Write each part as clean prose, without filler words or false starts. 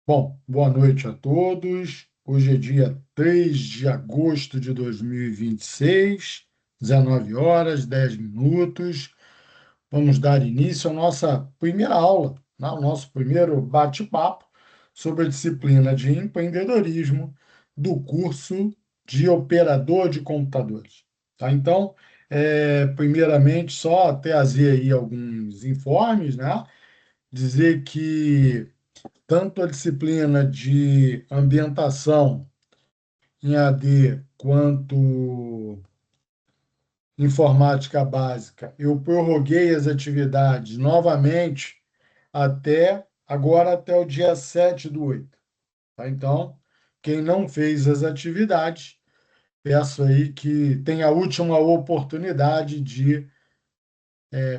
Bom, boa noite a todos. Hoje é dia 3 de agosto de 2026, 19 horas, 10 minutos. Vamos dar início à nossa primeira aula, né? O nosso primeiro bate-papo sobre a disciplina de empreendedorismo do curso de operador de computadores. Tá? Então, primeiramente, só trazer aí alguns informes, né? Dizer que tanto a disciplina de ambientação em AD quanto informática básica, eu prorroguei as atividades novamente até o dia 7/8. Tá? Então, quem não fez as atividades, peço aí que tenha a última oportunidade de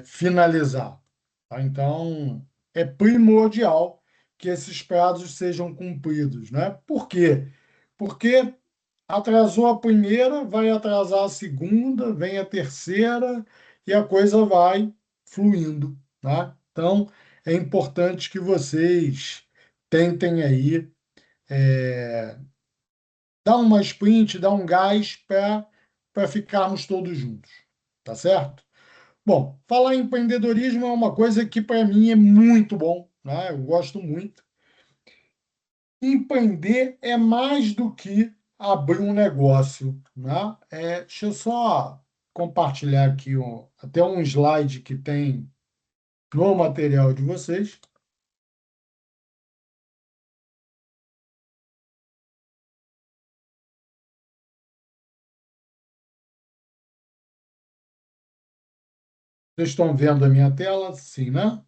finalizar. Tá? Então, é primordial que esses prazos sejam cumpridos, né? Por quê? Porque atrasou a primeira, vai atrasar a segunda, vem a terceira e a coisa vai fluindo, tá? Então, é importante que vocês tentem aí dar uma sprint, dar um gás para ficarmos todos juntos, tá certo? Bom, falar em empreendedorismo é uma coisa que para mim é muito bom, né? Eu gosto muito. Empreender é mais do que abrir um negócio, né? Deixa eu só compartilhar aqui até um slide que tem no material de vocês. Vocês estão vendo a minha tela? Sim, né?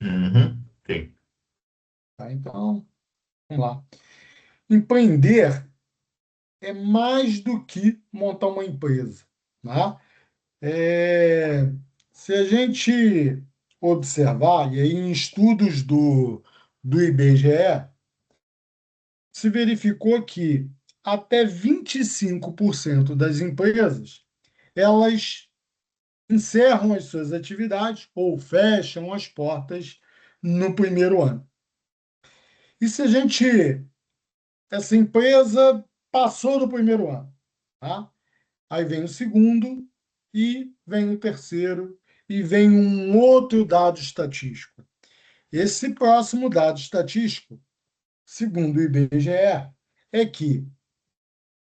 Uhum, sim. Tá, então, vamos lá. Empreender é mais do que montar uma empresa, né? É, Se a gente observar, e aí em estudos do IBGE, se verificou que até 25% das empresas elas encerram as suas atividades ou fecham as portas no primeiro ano. E se a gente, essa empresa passou do primeiro ano, tá? Aí vem o segundo e vem o terceiro e vem um outro dado estatístico. Esse próximo dado estatístico, segundo o IBGE, é que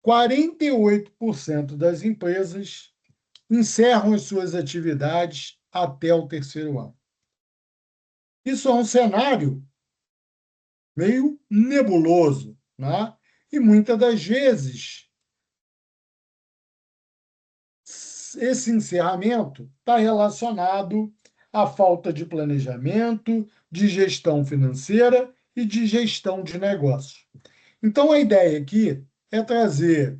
48% das empresas encerram as suas atividades até o terceiro ano. Isso é um cenário meio nebuloso, né? E muitas das vezes esse encerramento está relacionado à falta de planejamento, de gestão financeira e de gestão de negócios. Então, a ideia aqui é trazer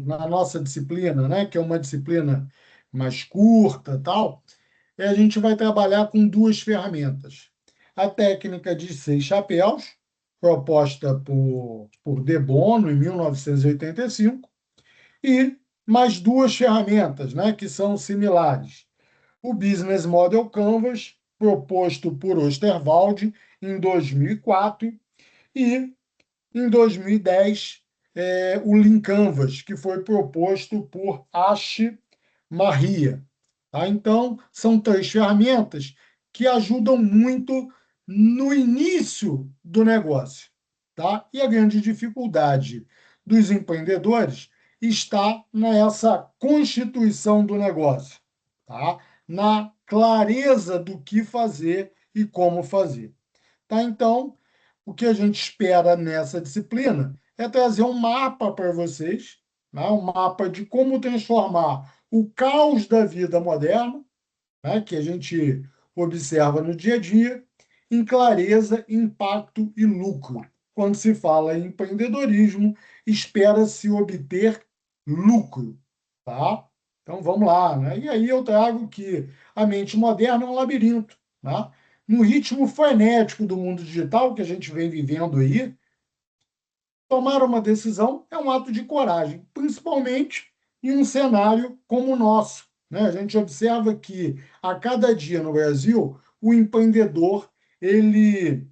na nossa disciplina, né, que é uma disciplina mais curta, tal, a gente vai trabalhar com duas ferramentas. A técnica de seis chapéus, proposta por De Bono em 1985, e mais duas ferramentas, né, que são similares. O Business Model Canvas, proposto por Osterwalder em 2004, e em 2010, o Lean Canvas, que foi proposto por Ash Maria. Tá? Então, são três ferramentas que ajudam muito no início do negócio. Tá? E a grande dificuldade dos empreendedores está nessa constituição do negócio, tá? Na clareza do que fazer e como fazer. Tá? Então, o que a gente espera nessa disciplina é trazer um mapa para vocês, né? Um mapa de como transformar o caos da vida moderna, né? Que a gente observa no dia a dia, em clareza, impacto e lucro. Quando se fala em empreendedorismo, espera-se obter lucro, tá? Então vamos lá, né? E aí eu trago que a mente moderna é um labirinto, né? No ritmo frenético do mundo digital que a gente vem vivendo aí, tomar uma decisão é um ato de coragem, principalmente em um cenário como o nosso, né? A gente observa que a cada dia no Brasil o empreendedor ele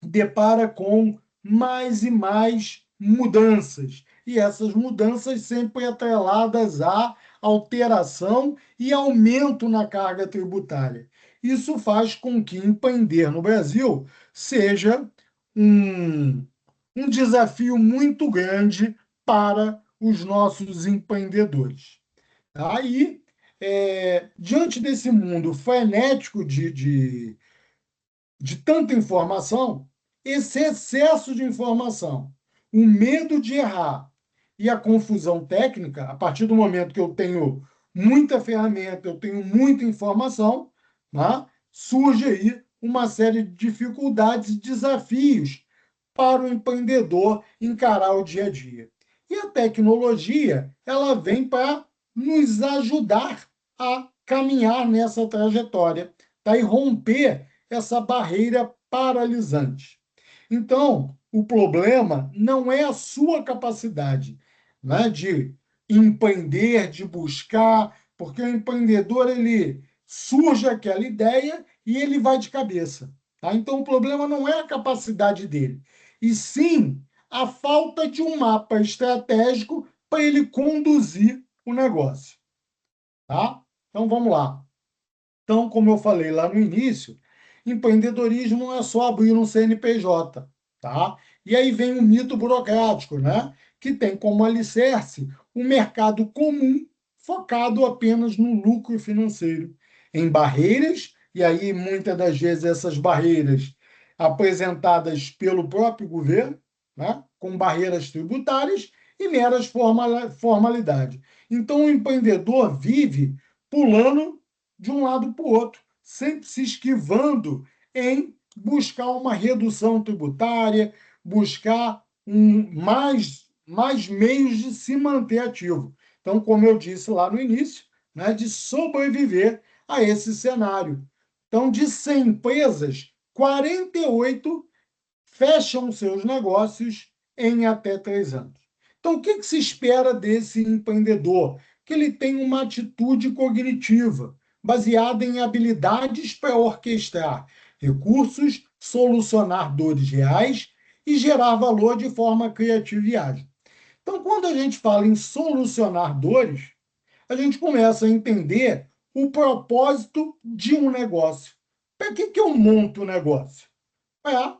depara com mais e mais mudanças. E essas mudanças sempre atreladas à alteração e aumento na carga tributária. Isso faz com que empreender no Brasil seja um, um desafio muito grande para os nossos empreendedores. Aí, diante desse mundo frenético de tanta informação, esse excesso de informação, o medo de errar e a confusão técnica, a partir do momento que eu tenho muita ferramenta, eu tenho muita informação, né, surge aí uma série de dificuldades e desafios para o empreendedor encarar o dia a dia. E a tecnologia, ela vem para nos ajudar a caminhar nessa trajetória, tá? E romper essa barreira paralisante. Então, o problema não é a sua capacidade, né, de empreender, de buscar, porque o empreendedor ele surge aquela ideia e ele vai de cabeça. Tá? Então, o problema não é a capacidade dele, e sim a falta de um mapa estratégico para ele conduzir o negócio. Tá? Então, vamos lá. Então, como eu falei lá no início, empreendedorismo não é só abrir um CNPJ, tá? E aí vem o mito burocrático, né? Que tem como alicerce um mercado comum focado apenas no lucro financeiro, em barreiras, e aí muitas das vezes essas barreiras apresentadas pelo próprio governo, né? Com barreiras tributárias e meras formalidades. Então, o empreendedor vive pulando de um lado para o outro, sempre se esquivando em buscar uma redução tributária, buscar mais meios de se manter ativo. Então, como eu disse lá no início, né, de sobreviver a esse cenário. Então, de 100 empresas, 48 fecham seus negócios em até 3 anos. Então, o que se espera desse empreendedor? Que ele tenha uma atitude cognitiva, baseada em habilidades para orquestrar recursos, solucionar dores reais e gerar valor de forma criativa e ágil. Então, quando a gente fala em solucionar dores, a gente começa a entender o propósito de um negócio. Para que eu monto o negócio? É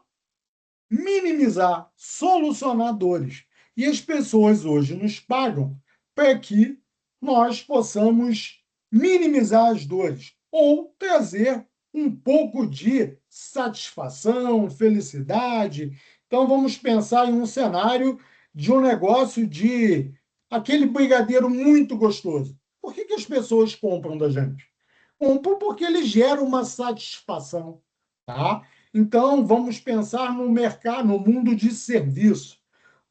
minimizar, solucionar dores. E as pessoas hoje nos pagam para que nós possamos minimizar as dores ou trazer um pouco de satisfação, felicidade. Então, vamos pensar em um cenário de um negócio de aquele brigadeiro muito gostoso. Por que as pessoas compram da gente? Compram porque ele gera uma satisfação, tá? Então, vamos pensar no mercado, no mundo de serviço.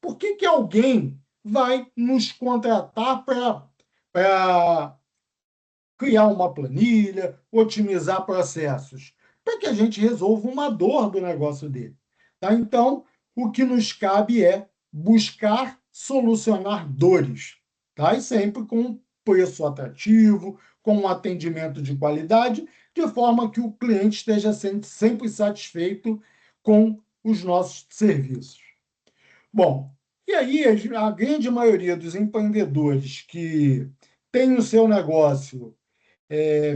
Por que alguém vai nos contratar para criar uma planilha, otimizar processos? Para que a gente resolva uma dor do negócio dele. Tá? Então, o que nos cabe é buscar solucionar dores, tá? E sempre com um preço atrativo, com um atendimento de qualidade, de forma que o cliente esteja sempre satisfeito com os nossos serviços. Bom, e aí a grande maioria dos empreendedores que tem o seu negócio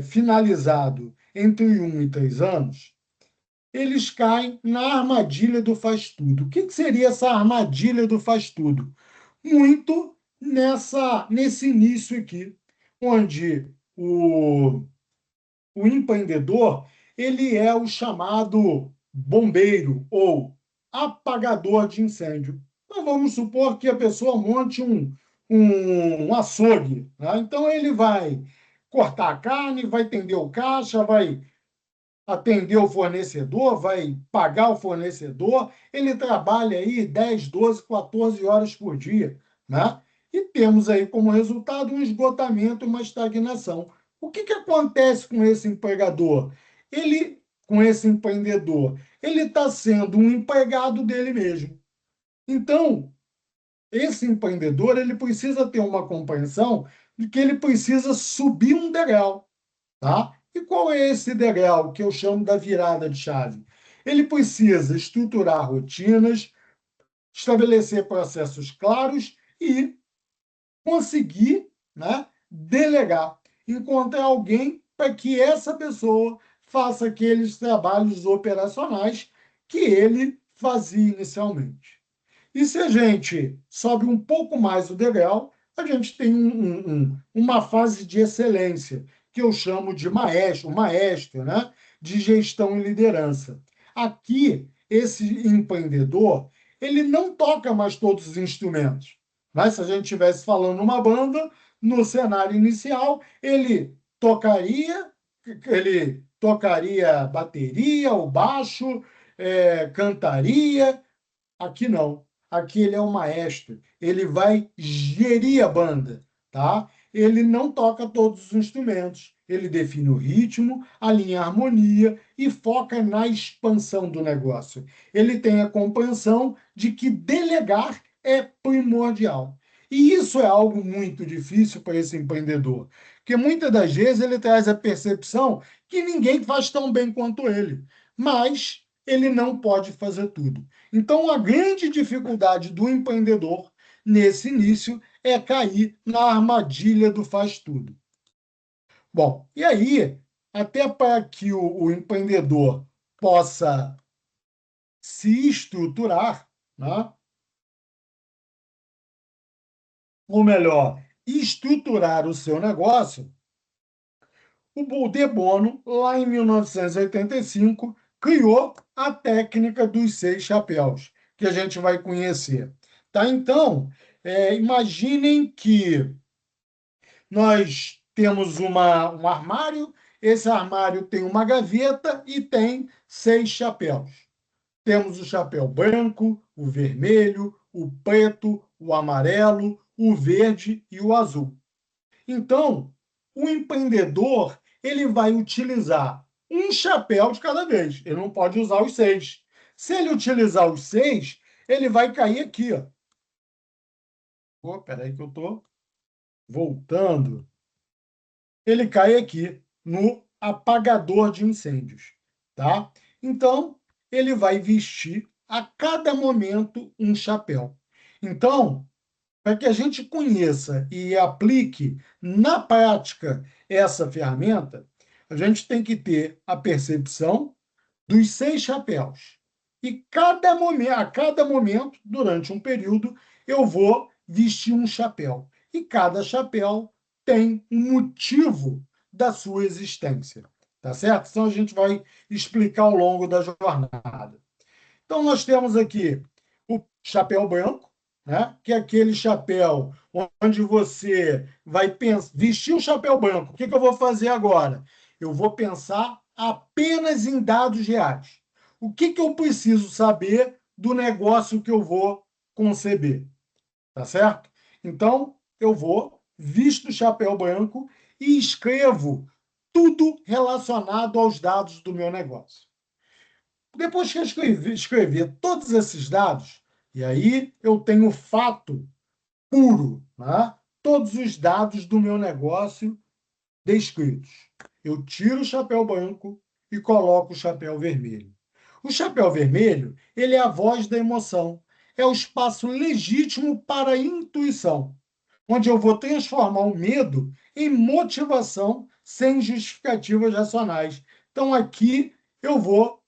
finalizado entre 1 e 3 anos, eles caem na armadilha do faz tudo. O que seria essa armadilha do faz tudo? Muito nesse início aqui, onde o empreendedor ele é o chamado bombeiro ou apagador de incêndio. Então, vamos supor que a pessoa monte um açougue, né? Então, ele vai cortar a carne, vai tender o caixa, vai atender o fornecedor, vai pagar o fornecedor, ele trabalha aí 10, 12, 14 horas por dia, né? E temos aí como resultado um esgotamento, uma estagnação. O que acontece com esse empregador? Com esse empreendedor, ele está sendo um empregado dele mesmo. Então, esse empreendedor ele precisa ter uma compreensão de que ele precisa subir um degrau. Tá? E qual é esse degrau que eu chamo da virada de chave? Ele precisa estruturar rotinas, estabelecer processos claros e conseguir, né, delegar, encontrar alguém para que essa pessoa faça aqueles trabalhos operacionais que ele fazia inicialmente. E se a gente sobe um pouco mais o degrau, a gente tem uma fase de excelência, que eu chamo de maestro, né? De gestão e liderança. Aqui, esse empreendedor, ele não toca mais todos os instrumentos. Mas se a gente estivesse falando uma banda, no cenário inicial, ele tocaria bateria, o baixo, cantaria. Aqui não. Aqui ele é o maestro. Ele vai gerir a banda, tá? Ele não toca todos os instrumentos. Ele define o ritmo, alinha a harmonia e foca na expansão do negócio. Ele tem a compreensão de que delegar é primordial. E isso é algo muito difícil para esse empreendedor, porque muitas das vezes ele traz a percepção que ninguém faz tão bem quanto ele, mas ele não pode fazer tudo. Então, a grande dificuldade do empreendedor nesse início é cair na armadilha do faz tudo. Bom, e aí, até para que o empreendedor possa se estruturar, né? Ou melhor, estruturar o seu negócio, o De Bono, lá em 1985, criou a técnica dos 6 chapéus, que a gente vai conhecer. Tá? Então, imaginem que nós temos um armário, esse armário tem uma gaveta e tem 6 chapéus. Temos o chapéu branco, o vermelho, o preto, o amarelo, o verde e o azul. Então, o empreendedor ele vai utilizar um chapéu de cada vez. Ele não pode usar os 6. Se ele utilizar os 6, ele vai cair aqui, ó. Peraí que eu estou voltando. Ele cai aqui no apagador de incêndios, tá? Então, ele vai vestir a cada momento um chapéu. Então, para que a gente conheça e aplique na prática essa ferramenta, a gente tem que ter a percepção dos 6 chapéus. E a cada momento, durante um período, eu vou vestir um chapéu. E cada chapéu tem um motivo da sua existência. Tá certo? Então a gente vai explicar ao longo da jornada. Então, nós temos aqui o chapéu branco, né? Que é aquele chapéu onde você vai vestir o chapéu branco. O que eu vou fazer agora? Eu vou pensar apenas em dados reais. O que eu preciso saber do negócio que eu vou conceber? Tá certo? Então, eu visto o chapéu branco e escrevo tudo relacionado aos dados do meu negócio. Depois que eu escrevi todos esses dados, e aí eu tenho o fato puro, né? Todos os dados do meu negócio descritos. Eu tiro o chapéu branco e coloco o chapéu vermelho. O chapéu vermelho, ele é a voz da emoção, é o espaço legítimo para a intuição, onde eu vou transformar o medo em motivação sem justificativas racionais. Então aqui eu vou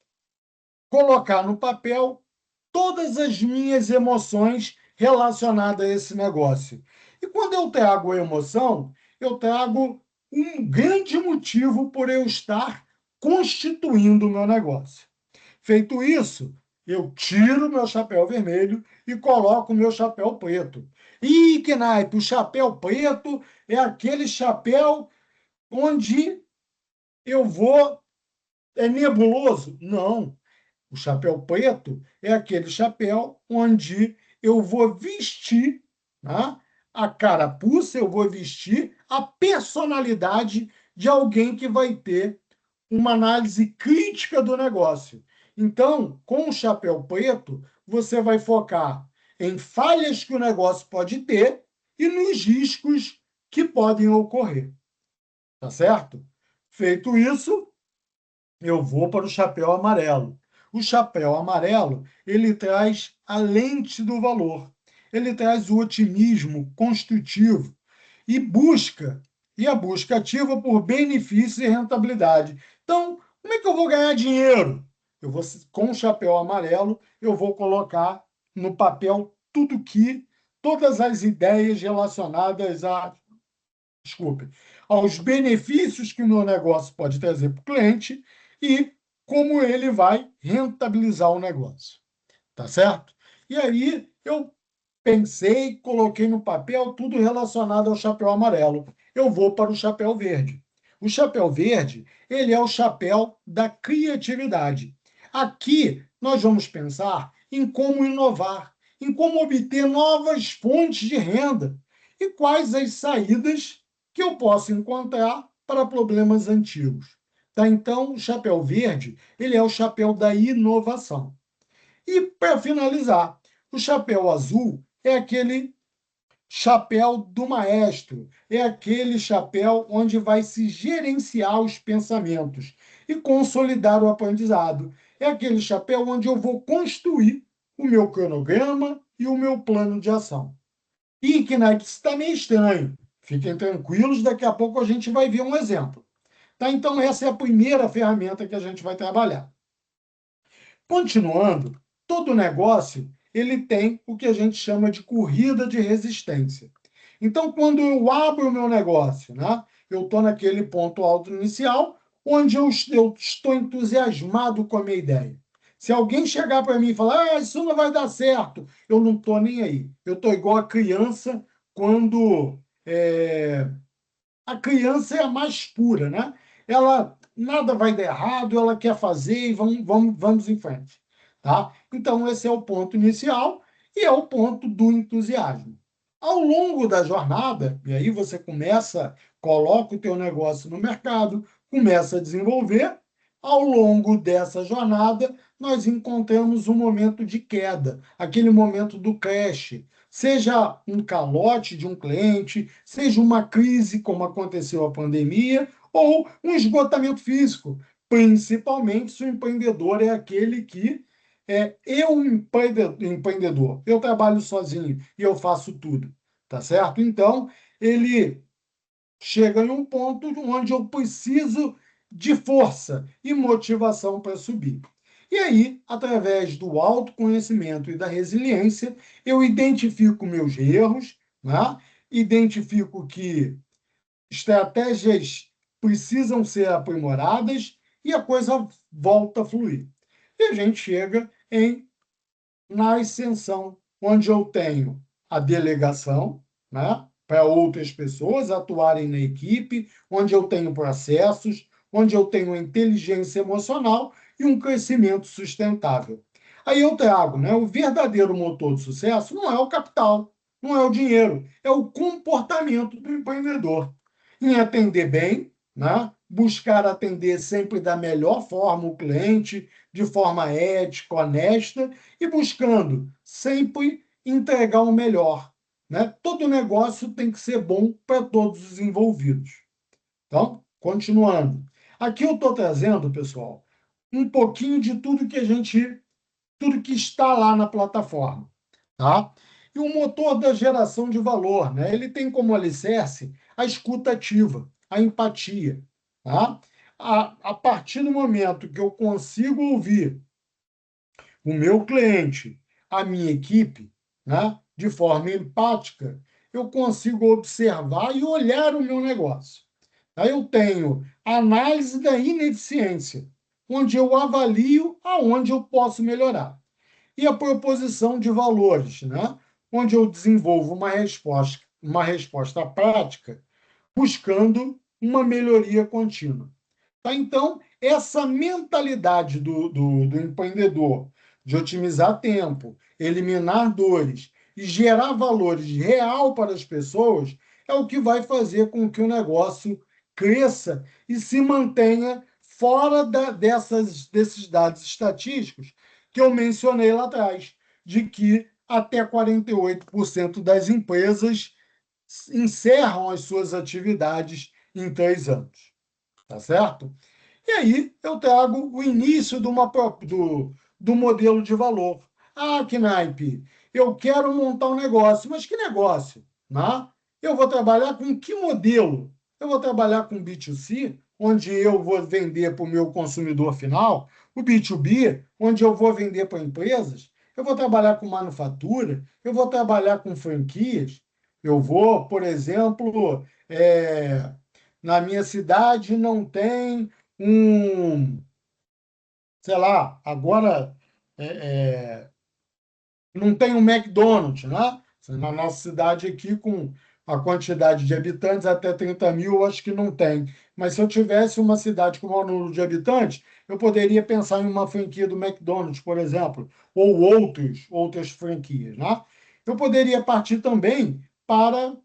colocar no papel todas as minhas emoções relacionadas a esse negócio. E quando eu trago a emoção, eu trago um grande motivo por eu estar constituindo o meu negócio. Feito isso, eu tiro meu chapéu vermelho e coloco o meu chapéu preto. E que naipe, o chapéu preto é aquele chapéu onde eu vou. É nebuloso? Não. O chapéu preto é aquele chapéu onde eu vou vestir, né, a carapuça, eu vou vestir a personalidade de alguém que vai ter uma análise crítica do negócio. Então, com o chapéu preto, você vai focar em falhas que o negócio pode ter e nos riscos que podem ocorrer. Tá certo? Feito isso, eu vou para o chapéu amarelo. O chapéu amarelo, ele traz a lente do valor, ele traz o otimismo construtivo e a busca ativa por benefícios e rentabilidade. Então, como é que eu vou ganhar dinheiro? Com o chapéu amarelo, eu vou colocar no papel todas as ideias relacionadas desculpe, aos benefícios que o meu negócio pode trazer para o cliente e como ele vai rentabilizar o negócio, tá certo? E aí eu pensei, coloquei no papel tudo relacionado ao chapéu amarelo. Eu vou para o chapéu verde. O chapéu verde, ele é o chapéu da criatividade. Aqui nós vamos pensar em como inovar, em como obter novas fontes de renda e quais as saídas que eu posso encontrar para problemas antigos. Tá? Então, o chapéu verde, ele é o chapéu da inovação. E, para finalizar, o chapéu azul é aquele chapéu do maestro, é aquele chapéu onde vai se gerenciar os pensamentos e consolidar o aprendizado. É aquele chapéu onde eu vou construir o meu cronograma e o meu plano de ação. E que isso está meio estranho. Fiquem tranquilos, daqui a pouco a gente vai ver um exemplo. Tá? Então, essa é a primeira ferramenta que a gente vai trabalhar. Continuando, todo negócio ele tem o que a gente chama de corrida de resistência. Então, quando eu abro o meu negócio, né, eu estou naquele ponto alto inicial, onde eu estou entusiasmado com a minha ideia. Se alguém chegar para mim e falar, isso não vai dar certo, eu não estou nem aí. Eu estou igual a criança quando a criança é a mais pura, né? Ela nada vai dar errado, ela quer fazer e vamos em frente, tá? Então esse é o ponto inicial e é o ponto do entusiasmo. Ao longo da jornada, e aí você coloca o teu negócio no mercado, começa a desenvolver. Ao longo dessa jornada, nós encontramos um momento de queda, aquele momento do crash, seja um calote de um cliente, seja uma crise, como aconteceu a pandemia, ou um esgotamento físico, principalmente se o empreendedor é aquele que eu empreendedor, eu trabalho sozinho e eu faço tudo, tá certo? Então, ele chega em um ponto onde eu preciso de força e motivação para subir. E aí, através do autoconhecimento e da resiliência, eu identifico meus erros, né? Identifico que estratégias precisam ser aprimoradas e a coisa volta a fluir. E a gente chega na ascensão, onde eu tenho a delegação, né, para outras pessoas atuarem na equipe, onde eu tenho processos, onde eu tenho inteligência emocional e um crescimento sustentável. Aí eu trago, né, o verdadeiro motor de sucesso não é o capital, não é o dinheiro, é o comportamento do empreendedor. Em atender bem, né, buscar atender sempre da melhor forma o cliente, de forma ética, honesta, e buscando sempre entregar o melhor. Né? Todo negócio tem que ser bom para todos os envolvidos. Então, continuando. Aqui eu estou trazendo, pessoal, um pouquinho de tudo que está lá na plataforma. Tá? E o motor da geração de valor, né? Ele tem como alicerce a escuta ativa, a empatia. Tá? A partir do momento que eu consigo ouvir o meu cliente, a minha equipe, né, de forma empática, eu consigo observar e olhar o meu negócio. Aí eu tenho a análise da ineficiência, onde eu avalio aonde eu posso melhorar. E a proposição de valores, né, onde eu desenvolvo uma resposta prática, buscando uma melhoria contínua. Tá? Então, essa mentalidade do empreendedor de otimizar tempo, eliminar dores e gerar valores real para as pessoas é o que vai fazer com que o negócio cresça e se mantenha fora desses dados estatísticos que eu mencionei lá atrás, de que até 48% das empresas encerram as suas atividades em 3 anos. Tá certo? E aí eu trago o início do modelo de valor. Ah, Knaip, eu quero montar um negócio, mas que negócio? Né? Eu vou trabalhar com que modelo? Eu vou trabalhar com B2C, onde eu vou vender para o meu consumidor final, o B2B, onde eu vou vender para empresas, eu vou trabalhar com manufatura, eu vou trabalhar com franquias, eu vou, por exemplo, na minha cidade não tem um, sei lá, agora é, não tem um McDonald's, né? Na nossa cidade aqui, com a quantidade de habitantes, até 30 mil, eu acho que não tem. Mas se eu tivesse uma cidade com maior número de habitantes, eu poderia pensar em uma franquia do McDonald's, por exemplo, ou outras franquias, né? Eu poderia partir também para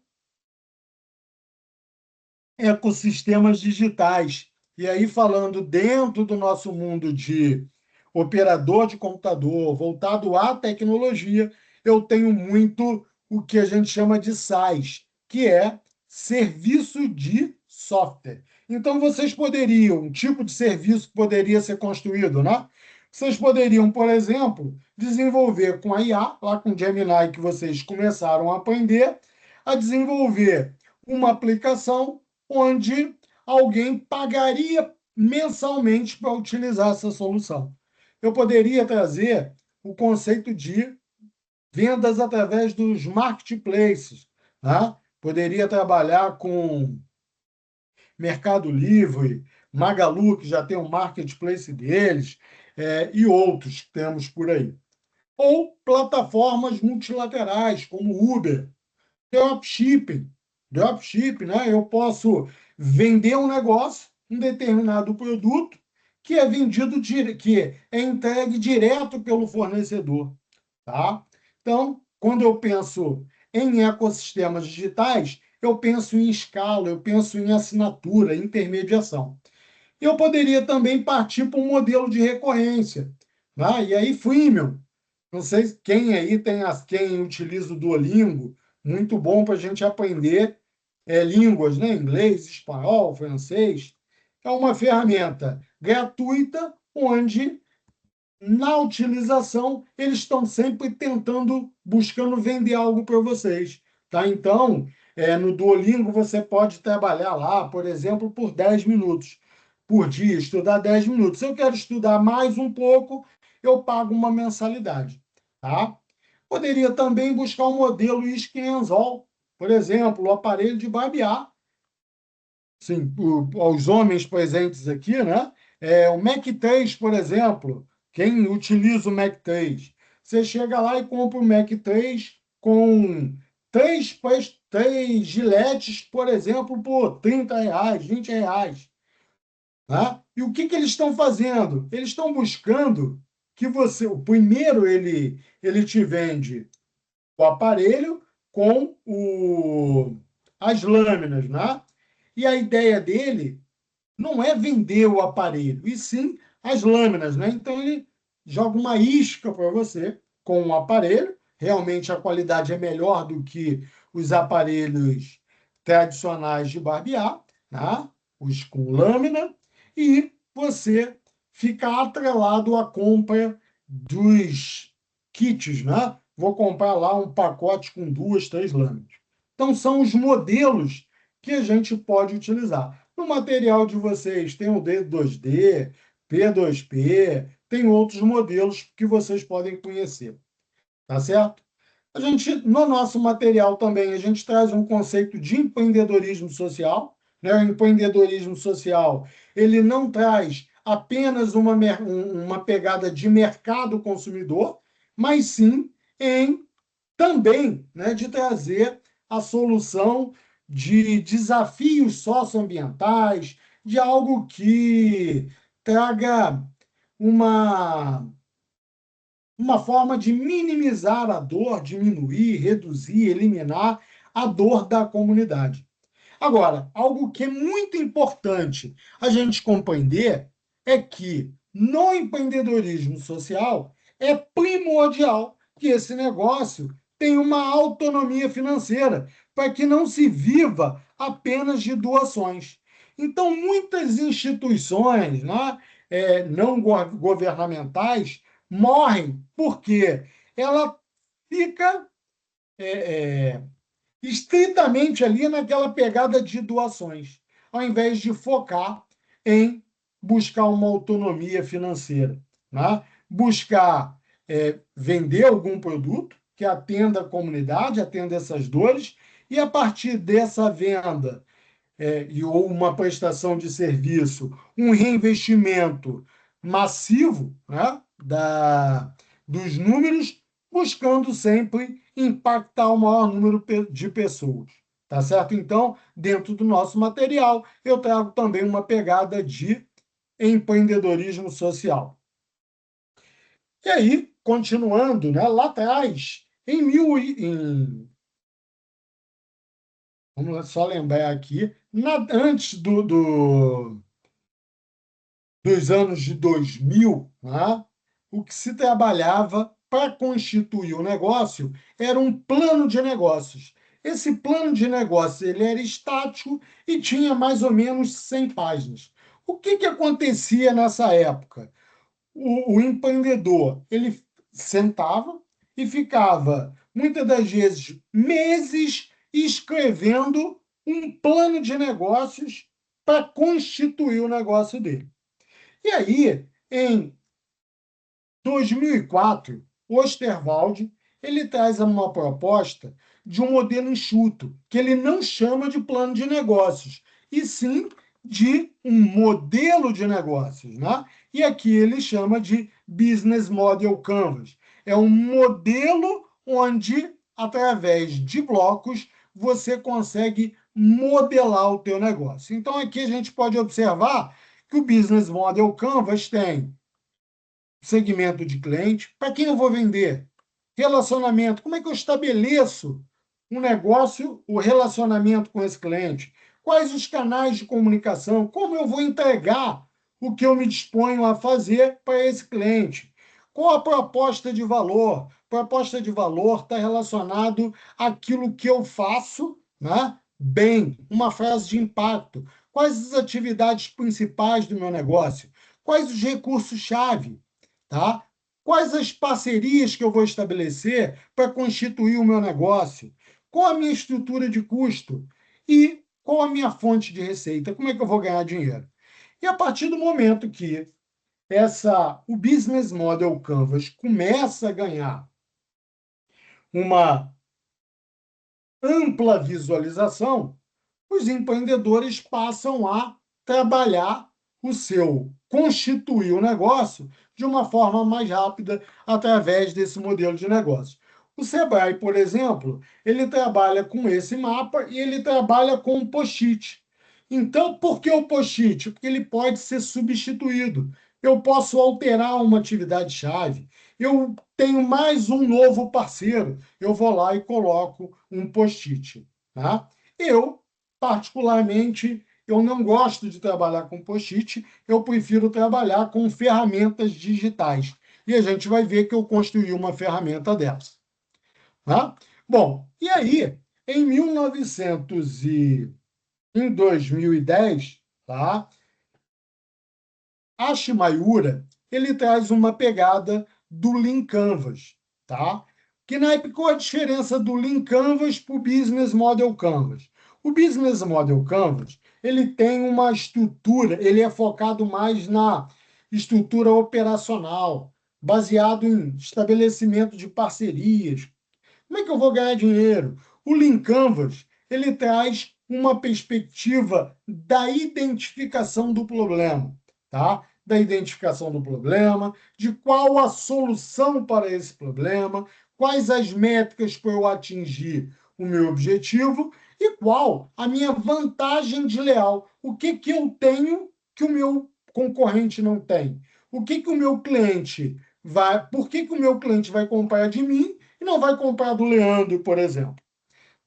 ecossistemas digitais. E aí, falando dentro do nosso mundo de operador de computador, voltado à tecnologia, eu tenho muito o que a gente chama de SaaS, que é serviço de software. Então, vocês poderiam, um tipo de serviço que poderia ser construído, né? Vocês poderiam, por exemplo, desenvolver com a IA, lá com o Gemini que vocês começaram a aprender, a desenvolver uma aplicação onde alguém pagaria mensalmente para utilizar essa solução. Eu poderia trazer o conceito de vendas através dos marketplaces, né? Poderia trabalhar com Mercado Livre, Magalu, que já tem um marketplace deles, e outros que temos por aí. Ou plataformas multilaterais, como Uber, dropshipping. Dropshipping, né? Eu posso vender um negócio, um determinado produto, que é vendido, que é entregue direto pelo fornecedor, tá? Então, quando eu penso em ecossistemas digitais, eu penso em escala, eu penso em assinatura, intermediação. Eu poderia também partir para um modelo de recorrência, né? E aí, freemium. Não sei quem aí quem utiliza o Duolingo, muito bom para a gente aprender línguas, né? Inglês, espanhol, francês. É uma ferramenta gratuita onde, na utilização, eles estão sempre buscando vender algo para vocês, tá? Então, no Duolingo você pode trabalhar lá, por exemplo, por 10 minutos por dia, estudar 10 minutos. Se eu quero estudar mais um pouco, eu pago uma mensalidade, tá? Poderia também buscar um modelo Skin-All, por exemplo, o aparelho de barbear. Sim, aos homens presentes aqui, né? O Mac 3, por exemplo, quem utiliza o Mac 3, você chega lá e compra o Mac 3 com três giletes, por exemplo, por R$ 30, R$ 20. Tá? E o que eles estão fazendo? Eles estão buscando que você, o primeiro ele te vende o aparelho com as lâminas, né? E a ideia dele não é vender o aparelho, e sim as lâminas, né? Então ele joga uma isca para você com o aparelho. Realmente a qualidade é melhor do que os aparelhos tradicionais de barbear, né? Os com lâmina, e você fica atrelado à compra dos kits, né? Vou comprar lá um pacote com duas, três lâminas. Então são os modelos que a gente pode utilizar. No material de vocês tem o D2D, P2P, tem outros modelos que vocês podem conhecer, tá certo? No nosso material também, a gente traz um conceito de empreendedorismo social, né? O empreendedorismo social, ele não traz apenas uma pegada de mercado consumidor, mas sim em também, né, de trazer a solução de desafios socioambientais, de algo que traga uma, uma forma de minimizar a dor, diminuir, reduzir, eliminar a dor da comunidade. Agora, algo que é muito importante a gente compreender é que no empreendedorismo social é primordial que esse negócio tenha uma autonomia financeira, para que não se viva apenas de doações. Então, muitas instituições, né, não governamentais morrem porque ela fica estritamente ali naquela pegada de doações, ao invés de focar em buscar uma autonomia financeira, né? Buscar vender algum produto que atenda a comunidade, atenda essas dores, e a partir dessa venda ou uma prestação de serviço, um reinvestimento massivo, né, dos números, buscando sempre impactar o maior número de pessoas. Tá certo? Então, dentro do nosso material, eu trago também uma pegada de empreendedorismo social. E aí, continuando, né, lá atrás, vamos só lembrar aqui, antes dos anos de 2000, né, o que se trabalhava para constituir o negócio era um plano de negócios. Esse plano de negócios ele era estático e tinha mais ou menos 100 páginas. O que acontecia nessa época? O empreendedor ele sentava e ficava, muitas das vezes, meses escrevendo um plano de negócios para constituir o negócio dele. E aí, em 2004, o Osterwalder ele traz uma proposta de um modelo enxuto, que ele não chama de plano de negócios, e sim de um modelo de negócios, né? E aqui ele chama de Business Model Canvas. É um modelo onde, através de blocos, você consegue modelar o teu negócio. Então, aqui a gente pode observar que o Business Model Canvas tem segmento de cliente, para quem eu vou vender, relacionamento, como é que eu estabeleço um negócio, o relacionamento com esse cliente, quais os canais de comunicação, como eu vou entregar o que eu me disponho a fazer para esse cliente, qual a proposta de valor. Proposta de valor está relacionado àquilo que eu faço, né? Bem, uma frase de impacto. Quais as atividades principais do meu negócio? Quais os recursos-chave? Tá? Quais as parcerias que eu vou estabelecer para constituir o meu negócio? Qual a minha estrutura de custo? E qual a minha fonte de receita? Como é que eu vou ganhar dinheiro? E a partir do momento que o Business Model Canvas começa a ganhar uma ampla visualização, os empreendedores passam a trabalhar constituir o negócio de uma forma mais rápida através desse modelo de negócio. O Sebrae, por exemplo, ele trabalha com esse mapa e ele trabalha com o post-it. Então, por que o post-it? Porque ele pode ser substituído. Eu posso alterar uma atividade-chave. Eu tenho mais um novo parceiro. Eu vou lá e coloco um post-it. Tá? Eu, particularmente, eu não gosto de trabalhar com post-it, eu prefiro trabalhar com ferramentas digitais. E a gente vai ver que eu construí uma ferramenta dessa. Tá? Bom, e aí, em 2010, tá? A Shimayura, ele traz uma pegada do Lean Canvas, tá? Qual a diferença do Lean Canvas para o Business Model Canvas? O Business Model Canvas, ele tem uma estrutura, ele é focado mais na estrutura operacional, baseado em estabelecimento de parcerias. Como é que eu vou ganhar dinheiro? O Lean Canvas, ele traz uma perspectiva da identificação do problema, tá? Da identificação do problema, de qual a solução para esse problema, quais as métricas para eu atingir o meu objetivo e qual a minha vantagem de leal. O que eu tenho que o meu concorrente não tem? O meu cliente por que o meu cliente vai comprar de mim e não vai comprar do Leandro, por exemplo?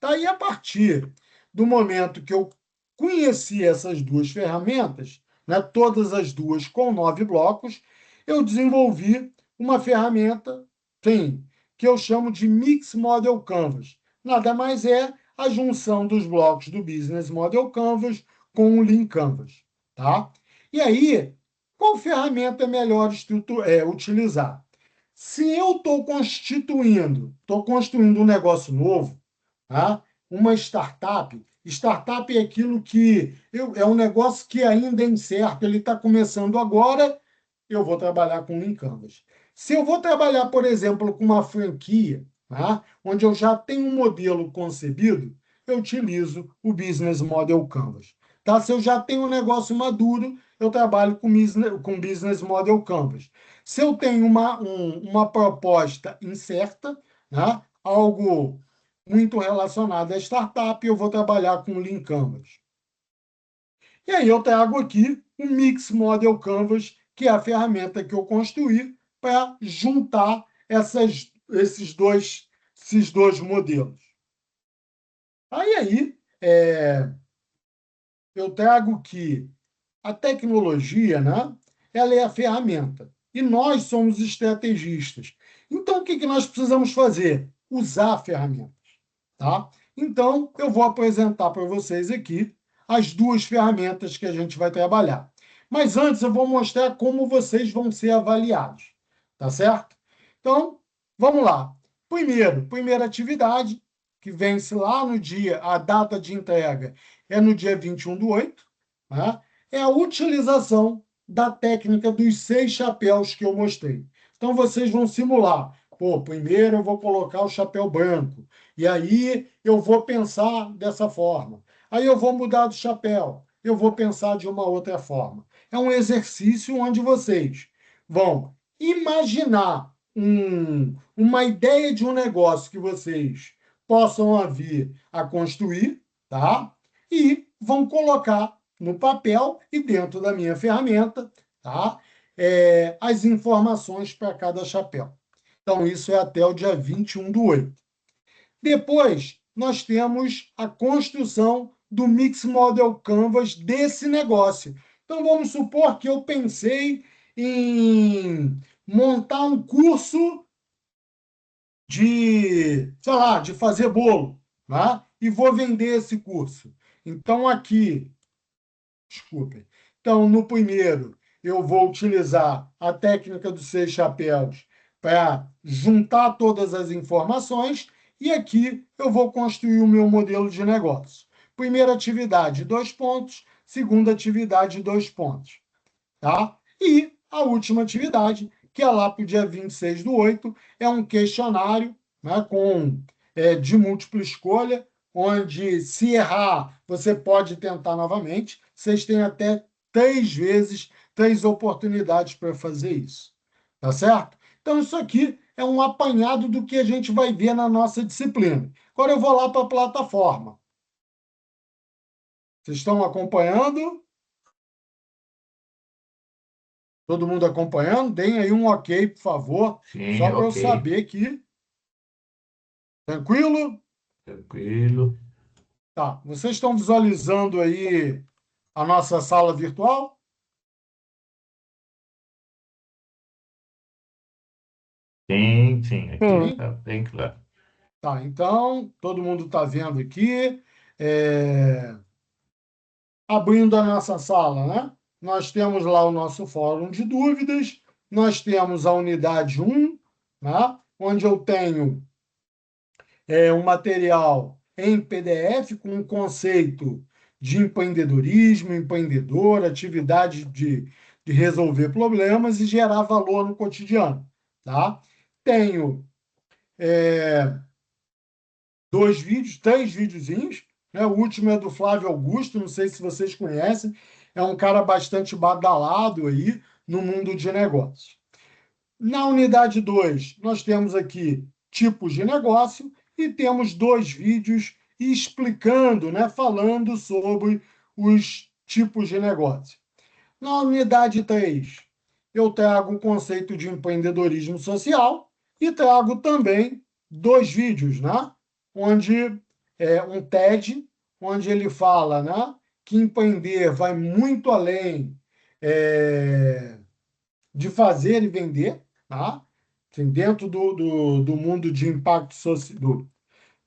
Daí, a partir do momento que eu conheci essas duas ferramentas, né, todas as duas com 9 blocos, eu desenvolvi uma ferramenta, sim, que eu chamo de Mix Model Canvas. Nada mais é a junção dos blocos do Business Model Canvas com o Lean Canvas. Tá? E aí, qual ferramenta é melhor utilizar? Se eu estou construindo um negócio novo, tá? Uma startup é aquilo que é um negócio que ainda é incerto, ele está começando agora, eu vou trabalhar com Lean Canvas. Se eu vou trabalhar, por exemplo, com uma franquia, tá? Onde eu já tenho um modelo concebido, eu utilizo o Business Model Canvas. Tá? Se eu já tenho um negócio maduro, eu trabalho com Business Model Canvas. Se eu tenho uma proposta incerta, né? Algo muito relacionado à startup, eu vou trabalhar com Lean Canvas. E aí eu trago aqui o Mix Model Canvas, que é a ferramenta que eu construí para juntar esses dois modelos. Aí eu trago que a tecnologia, né, ela é a ferramenta e nós somos estrategistas. Então, o que nós precisamos fazer? Usar a ferramenta. Tá? Então, eu vou apresentar para vocês aqui as duas ferramentas que a gente vai trabalhar. Mas antes, eu vou mostrar como vocês vão ser avaliados. Tá certo? Então, vamos lá. Primeira atividade, que vence lá no dia, a data de entrega é no dia 21/8, tá? É a utilização da técnica dos 6 chapéus que eu mostrei. Então, vocês vão simular. Pô, primeiro eu vou colocar o chapéu branco. E aí eu vou pensar dessa forma. Aí eu vou mudar do chapéu. Eu vou pensar de uma outra forma. É um exercício onde vocês vão imaginar uma ideia de um negócio que vocês possam vir a construir, tá? E vão colocar no papel e dentro da minha ferramenta, tá? As informações para cada chapéu. Então, isso é até o dia 21/8. Depois, nós temos a construção do Mix Model Canvas desse negócio. Então, vamos supor que eu pensei em montar um curso sei lá, de fazer bolo, tá? E vou vender esse curso. Então, aqui, desculpem. Então, no primeiro, eu vou utilizar a técnica dos 6 chapéus para juntar todas as informações e aqui eu vou construir o meu modelo de negócio. Primeira atividade, 2 pontos. Segunda atividade, 2 pontos. Tá? E a última atividade, que é lá para o dia 26/8, é um questionário, né, de múltipla escolha, onde, se errar, você pode tentar novamente. Vocês têm até 3 vezes, 3 oportunidades para fazer isso. Tá certo? Então, isso aqui é um apanhado do que a gente vai ver na nossa disciplina. Agora eu vou lá para a plataforma. Vocês estão acompanhando? Todo mundo acompanhando? Deem aí um ok, por favor, Sim, só para eu ok. saber que. Tranquilo? Tranquilo. Tá. Vocês estão visualizando aí a nossa sala virtual? Sim, sim, aqui Sim. está bem claro. Tá. Então, todo mundo está vendo aqui. É, Abrindo a nossa sala, né? Nós temos lá o nosso fórum de dúvidas, nós temos a unidade 1, né? Onde eu tenho um material em PDF com um conceito de empreendedorismo, empreendedor, atividade de resolver problemas e gerar valor no cotidiano. Tá? Tenho 3 videozinhos, né? O último é do Flávio Augusto, não sei se vocês conhecem, é um cara bastante badalado aí no mundo de negócios. Na unidade 2, nós temos aqui tipos de negócio e temos 2 vídeos explicando, né, falando sobre os tipos de negócio. Na unidade 3, eu trago o conceito de empreendedorismo social e trago também 2 vídeos, né, onde um TED, onde ele fala, né, que empreender vai muito além de fazer e vender, tá? Assim, dentro do mundo de impacto social,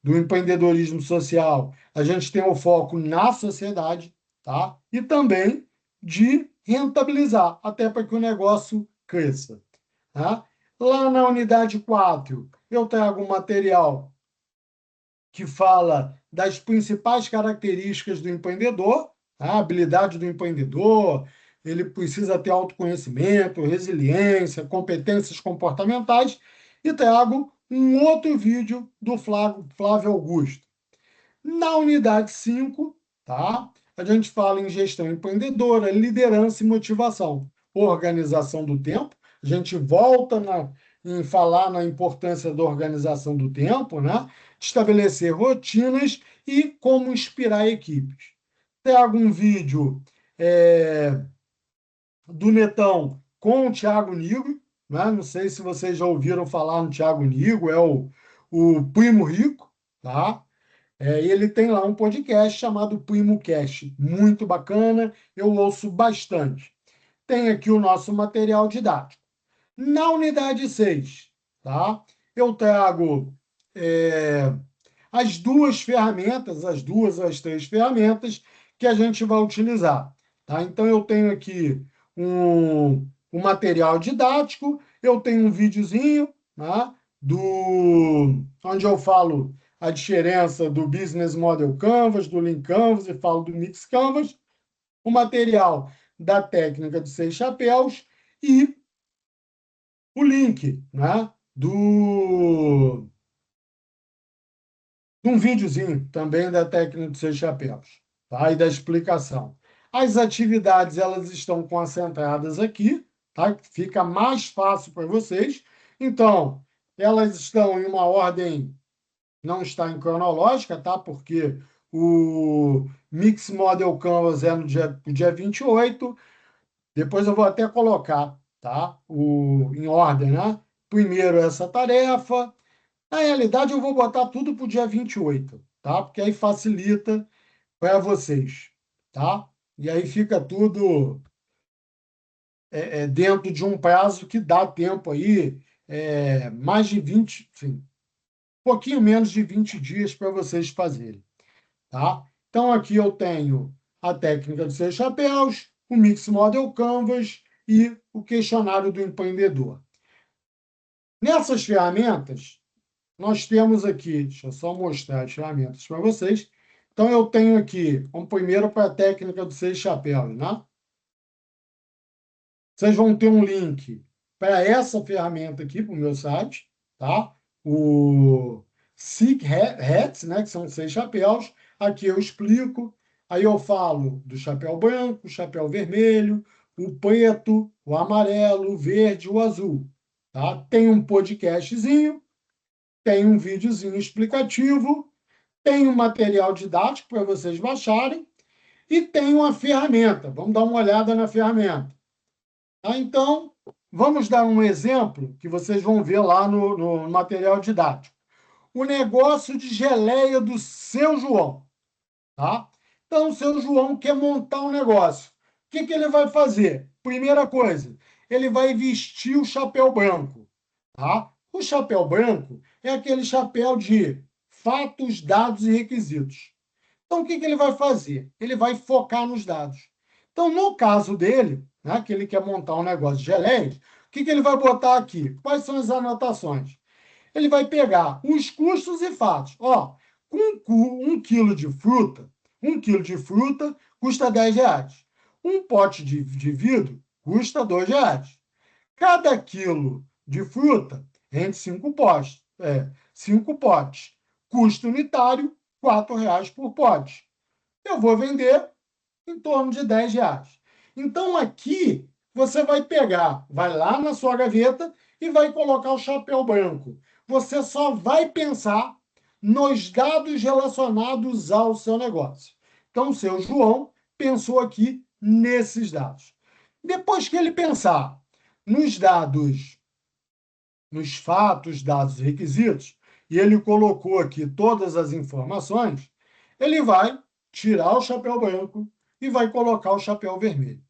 do empreendedorismo social, a gente tem o foco na sociedade, tá? E também de rentabilizar, até para que o negócio cresça, tá? Lá na unidade 4, eu trago um material que fala das principais características do empreendedor, a habilidade do empreendedor, ele precisa ter autoconhecimento, resiliência, competências comportamentais, e trago um outro vídeo do Flávio Augusto. Na unidade 5, tá? A gente fala em gestão empreendedora, liderança e motivação, organização do tempo. A gente volta em falar na importância da organização do tempo, né? Estabelecer rotinas e como inspirar equipes. Trago um vídeo do Netão com o Thiago Nigo, né? Não sei se vocês já ouviram falar no Thiago Nigo, é o Primo Rico, tá? E ele tem lá um podcast chamado Primo Cast, muito bacana, eu ouço bastante. Tem aqui o nosso material didático. Na unidade 6, tá? Eu trago as duas ferramentas, as três ferramentas que a gente vai utilizar, tá? Então, eu tenho aqui um material didático, eu tenho um videozinho, tá? Onde eu falo a diferença do Business Model Canvas, do Lean Canvas e falo do Mix Canvas, o material da técnica de 6 chapéus e o link, né? De um videozinho também da técnica de 6 chapéus, tá? E da explicação. As atividades, elas estão concentradas aqui, tá? Fica mais fácil para vocês. Então, elas estão em uma ordem, não está em cronológica, tá? Porque o Mix Model Canvas é no dia 28. Depois eu vou até colocar, tá? Em ordem, né? Primeiro essa tarefa. Na realidade, eu vou botar tudo para o dia 28, tá? Porque aí facilita para vocês, tá? E aí fica tudo dentro de um prazo que dá tempo aí, mais de 20, enfim, um pouquinho menos de 20 dias para vocês fazerem, tá? Então, aqui eu tenho a técnica dos 6 chapéus, o Mix Model Canvas e o questionário do empreendedor. Nessas ferramentas, nós temos aqui, deixa eu só mostrar as ferramentas para vocês. Então, eu tenho aqui, vamos primeiro para a técnica dos 6 chapéus, né? Vocês vão ter um link para essa ferramenta aqui, para o meu site, tá? O Six Hats, né? Que são 6 chapéus. Aqui eu explico. Aí eu falo do chapéu branco, chapéu vermelho, o preto, o amarelo, o verde, o azul, tá? Tem um podcastzinho, tem um videozinho explicativo, tem um material didático para vocês baixarem e tem uma ferramenta. Vamos dar uma olhada na ferramenta. Tá? Então, vamos dar um exemplo que vocês vão ver lá no material didático. O negócio de geleia do seu João. Tá? Então, o seu João quer montar um negócio. O que ele vai fazer? Primeira coisa, ele vai vestir o chapéu branco. Tá? O chapéu branco é aquele chapéu de fatos, dados e requisitos. Então, o que ele vai fazer? Ele vai focar nos dados. Então, no caso dele, né, que ele quer montar um negócio de geleias, o que ele vai botar aqui? Quais são as anotações? Ele vai pegar os custos e fatos. Ó, um quilo de fruta, 1 quilo de fruta custa R$ 10. Um pote de vidro custa R$ 2. Cada quilo de fruta rende 5 potes. 5 potes. Custo unitário, R$ 4 por pote. Eu vou vender em torno de R$ 10. Então, aqui, você vai pegar, vai lá na sua gaveta e vai colocar o chapéu branco. Você só vai pensar nos dados relacionados ao seu negócio. Então, o seu João pensou aqui nesses dados. Depois que ele pensar nos dados, nos fatos, dados e requisitos, e ele colocou aqui todas as informações, ele vai tirar o chapéu branco e vai colocar o chapéu vermelho.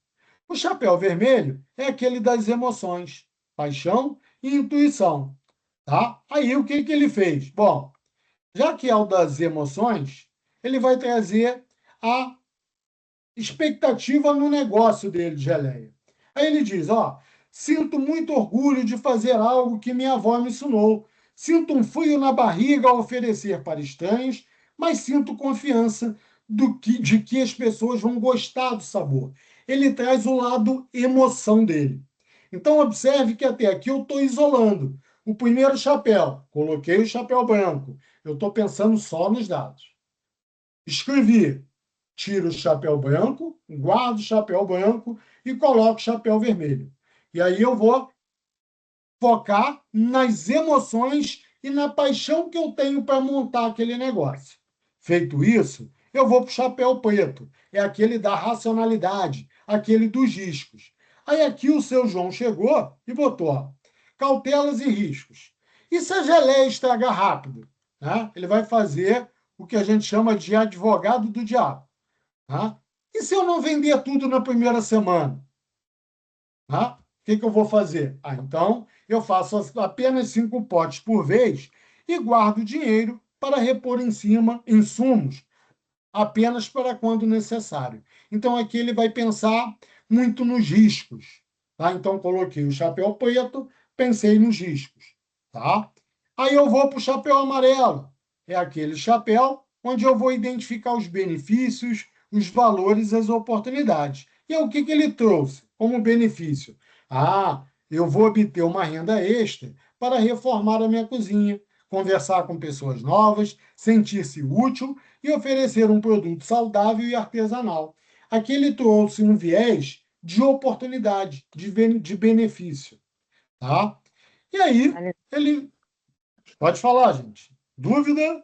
O chapéu vermelho é aquele das emoções, paixão e intuição, tá? Aí o que ele fez? Bom, já que é o das emoções, ele vai trazer a expectativa no negócio dele de geleia. Aí ele diz, ó, Sinto muito orgulho de fazer algo que minha avó me ensinou. Sinto um frio na barriga ao oferecer para estranhos, mas sinto confiança de que as pessoas vão gostar do sabor. Ele traz o lado emoção dele. Então, observe que até aqui eu estou isolando. O primeiro chapéu, coloquei o chapéu branco. Eu estou pensando só nos dados. Escrevi, tiro o chapéu branco, guardo o chapéu branco e coloco o chapéu vermelho. E aí eu vou focar nas emoções e na paixão que eu tenho para montar aquele negócio. Feito isso, eu vou para o chapéu preto, é aquele da racionalidade, aquele dos riscos. Aí aqui o seu João chegou e botou ó, cautelas e riscos. E se a geleia estragar rápido? Né? Ele vai fazer o que a gente chama de advogado do diabo. Tá? E se eu não vender tudo na primeira semana? Tá? O que eu vou fazer? Então, eu faço apenas 5 potes por vez e guardo dinheiro para repor em cima insumos apenas para quando necessário. Então, aqui ele vai pensar muito nos riscos. Tá? Então, coloquei o chapéu preto, pensei nos riscos. Tá? Aí eu vou para o chapéu amarelo. É aquele chapéu onde eu vou identificar os benefícios, os valores, as oportunidades. E o que ele trouxe como benefício? Ah, eu vou obter uma renda extra para reformar a minha cozinha, conversar com pessoas novas, sentir-se útil e oferecer um produto saudável e artesanal. Aqui ele trouxe um viés de oportunidade, de benefício. Tá? E aí, ele. Pode falar, gente. Dúvida?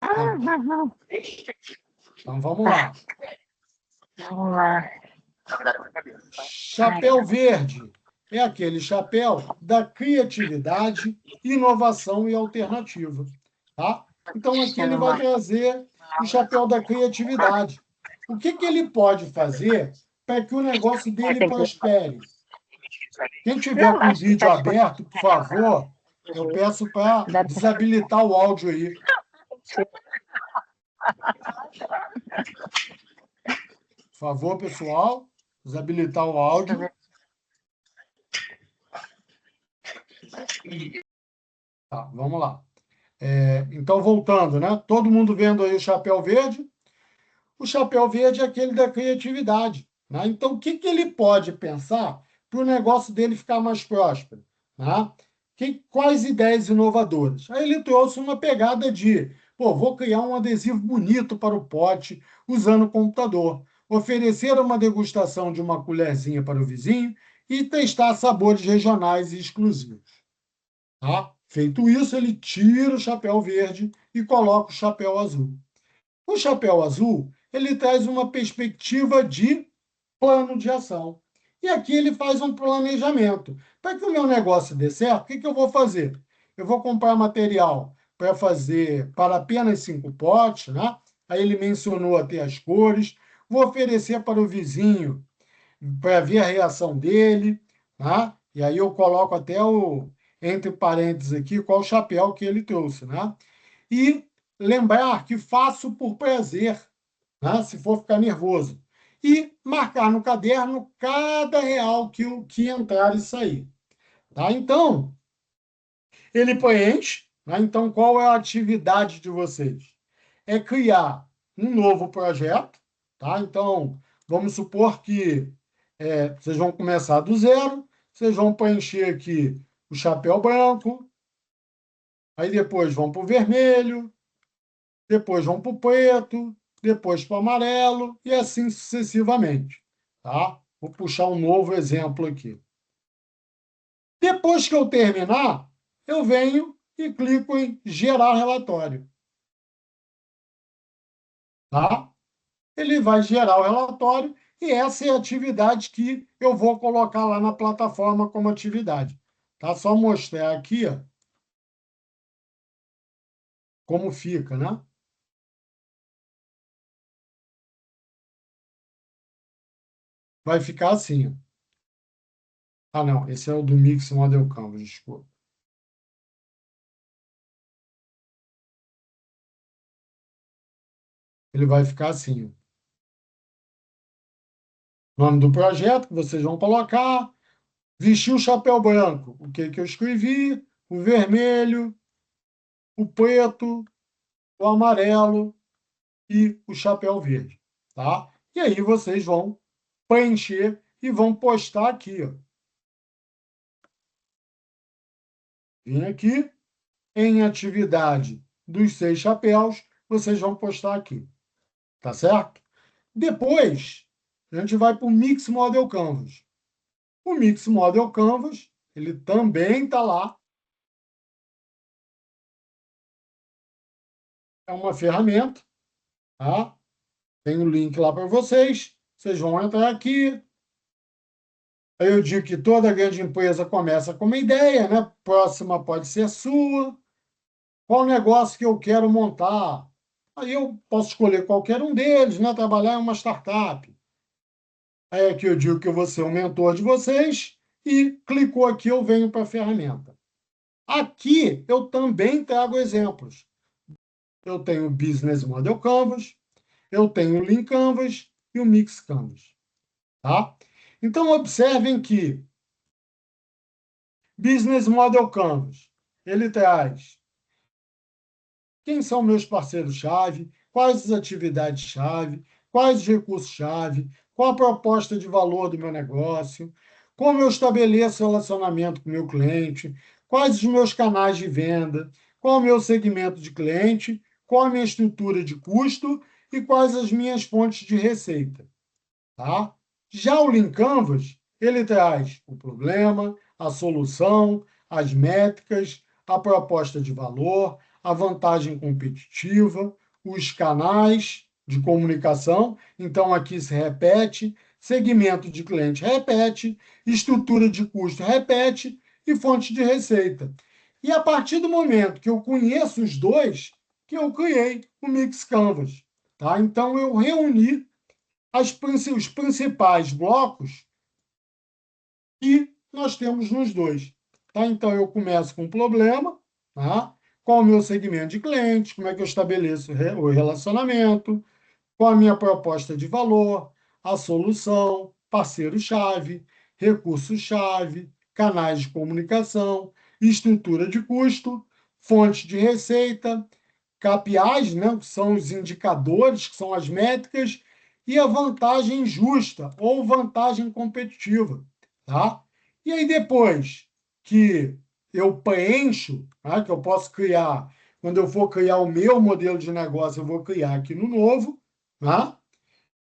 Ah, Não. não. Então vamos lá. Vamos lá. Ai, Chapéu verde é aquele chapéu da criatividade, inovação e alternativa. Tá? Então aqui ele vai trazer o chapéu da criatividade. O que ele pode fazer para que o negócio dele tem que... prospere? Quem tiver Não, com o acho que vídeo tá tipo. aberto, por favor, eu peço para Dá pra... desabilitar o áudio aí. Por favor, pessoal, desabilitar o Deixa eu áudio. ver. Tá, vamos lá. Então, voltando, né? Todo mundo vendo aí o chapéu verde? O chapéu verde é aquele da criatividade. Né? Então, o que ele pode pensar para o negócio dele ficar mais próspero? Né? Quais ideias inovadoras? Aí ele trouxe uma pegada de, pô, vou criar um adesivo bonito para o pote usando o computador, oferecer uma degustação de uma colherzinha para o vizinho e testar sabores regionais e exclusivos. Tá? Feito isso, ele tira o chapéu verde e coloca o chapéu azul. O chapéu azul, ele traz uma perspectiva de plano de ação. E aqui ele faz um planejamento. Para que o meu negócio dê certo, o que eu vou fazer? Eu vou comprar material para fazer para apenas 5 potes, né? Aí ele mencionou até as cores. Vou oferecer para o vizinho para ver a reação dele, tá? E aí eu coloco até entre parênteses aqui qual chapéu que ele trouxe, né? E lembrar que faço por prazer, né? Se for ficar nervoso. E marcar no caderno cada real que entrar e sair. Tá? Então, ele preenche. Né? Então, qual é a atividade de vocês? É criar um novo projeto. Tá? Então, vamos supor que vocês vão começar do zero, vocês vão preencher aqui o chapéu branco, aí depois vão para o vermelho, depois vão para o preto, depois para o amarelo e assim sucessivamente. Tá? Vou puxar um novo exemplo aqui. Depois que eu terminar, eu venho e clico em gerar relatório. Tá? Ele vai gerar o relatório e essa é a atividade que eu vou colocar lá na plataforma como atividade. Tá? Só mostrar aqui ó, como fica, né? Vai ficar assim. Ó. Ah, não, esse é o do Mix Model Canvas, desculpa. Ele vai ficar assim. Ó. Nome do projeto que vocês vão colocar. Vestir o chapéu branco. O que eu escrevi? O vermelho, o preto, o amarelo e o chapéu verde, tá? E aí vocês vão preencher e vão postar aqui, ó. Vem aqui, em atividade dos 6 chapéus, vocês vão postar aqui, tá certo? Depois, a gente vai para o Mix Model Canvas. O Mix Model Canvas, ele também está lá. É uma ferramenta, tá? Tem o link lá para vocês. Vocês vão entrar aqui. Aí eu digo que toda grande empresa começa com uma ideia, né? Próxima pode ser sua. Qual negócio que eu quero montar? Aí eu posso escolher qualquer um deles, né? Trabalhar em uma startup. Aí aqui eu digo que eu vou ser o mentor de vocês e clicou aqui, eu venho para a ferramenta. Aqui eu também trago exemplos. Eu tenho o Business Model Canvas, eu tenho o Lean Canvas e o Mix Canvas, tá? Então observem que Business Model Canvas, ele traz quem são meus parceiros-chave, quais as atividades-chave, quais os recursos-chave, qual a proposta de valor do meu negócio, como eu estabeleço relacionamento com o meu cliente, quais os meus canais de venda, qual o meu segmento de cliente, qual a minha estrutura de custo e quais as minhas fontes de receita, tá? Já o Lean Canvas, ele traz o problema, a solução, as métricas, a proposta de valor, a vantagem competitiva, os canais de comunicação, então aqui se repete, segmento de cliente repete, estrutura de custo repete e fonte de receita. E a partir do momento que eu conheço os dois, que eu criei o Mix Canvas, tá? Então eu reuni os principais blocos que nós temos nos dois. Tá? Então, eu começo com o problema, tá? Qual o meu segmento de clientes, como é que eu estabeleço o relacionamento, qual a minha proposta de valor, a solução, parceiro-chave, recurso-chave, canais de comunicação, estrutura de custo, fonte de receita, KPIs, né, que são os indicadores, que são as métricas, e a vantagem justa ou vantagem competitiva, tá? E aí depois que eu preencho, tá, que eu posso criar, quando eu for criar o meu modelo de negócio, eu vou criar aqui no novo, tá?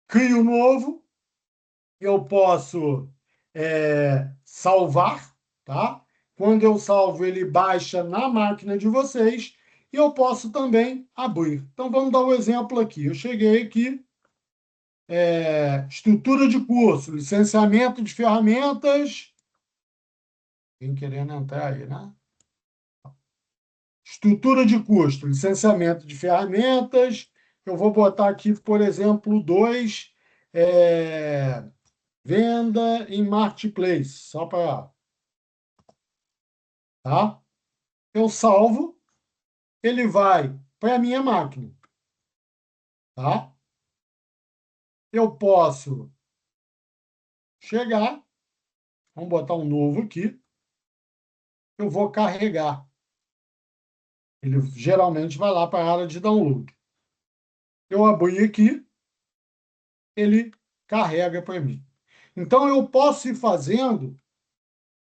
Crio o novo, eu posso salvar, tá? Quando eu salvo, ele baixa na máquina de vocês e eu posso também abrir. Então, vamos dar um exemplo aqui. Eu cheguei aqui, estrutura de curso, licenciamento de ferramentas. Quem querendo entrar aí, né? Estrutura de custo, licenciamento de ferramentas. Eu vou botar aqui, por exemplo, dois, venda em marketplace, só para, tá? Eu salvo, ele vai para a minha máquina, tá? Eu posso chegar, vamos botar um novo aqui, eu vou carregar. Ele geralmente vai lá para a área de download. Eu abri aqui, ele carrega para mim. Então, eu posso ir fazendo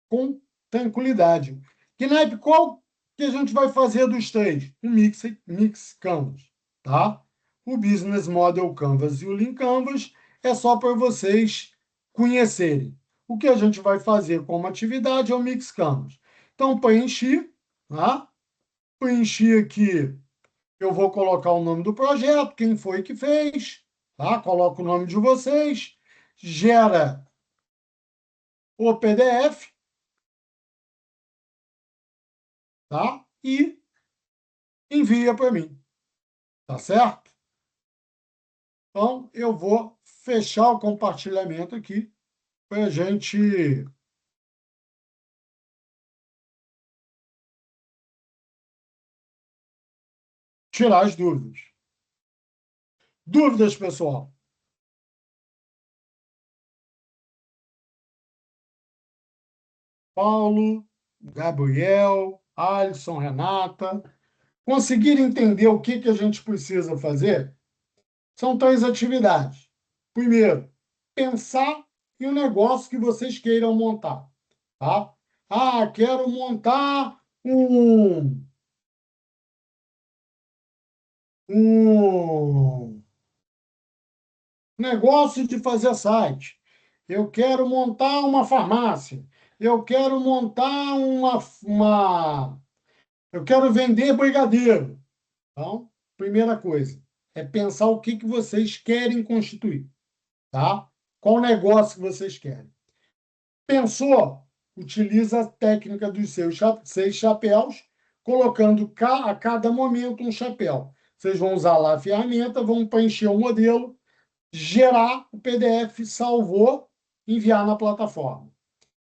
com tranquilidade. Knaip, qual que a gente vai fazer dos três? O Mix Canvas, tá? O Business Model Canvas e o Lean Canvas é só para vocês conhecerem. O que a gente vai fazer como atividade é o Mix Canvas. Então, preenchi, tá? Preenchi aqui, eu vou colocar o nome do projeto, quem foi que fez, tá? Coloco o nome de vocês, gera o PDF, tá? E envia para mim, tá certo? Então, eu vou fechar o compartilhamento aqui para a gente tirar as dúvidas. Dúvidas, pessoal? Paulo, Gabriel, Alisson, Renata. Conseguir entender o que a gente precisa fazer? São 3 atividades. Primeiro, pensar em um negócio que vocês queiram montar. Tá? Ah, quero montar um negócio de fazer site. Eu quero montar uma farmácia. Eu quero montar eu quero vender brigadeiro. Então, primeira coisa é pensar o que vocês querem constituir, tá? Qual negócio que vocês querem. Pensou? Utiliza a técnica dos seus 6 chapéus, colocando a cada momento um chapéu. Vocês vão usar lá a ferramenta, vão preencher o modelo, gerar o PDF, salvou, enviar na plataforma.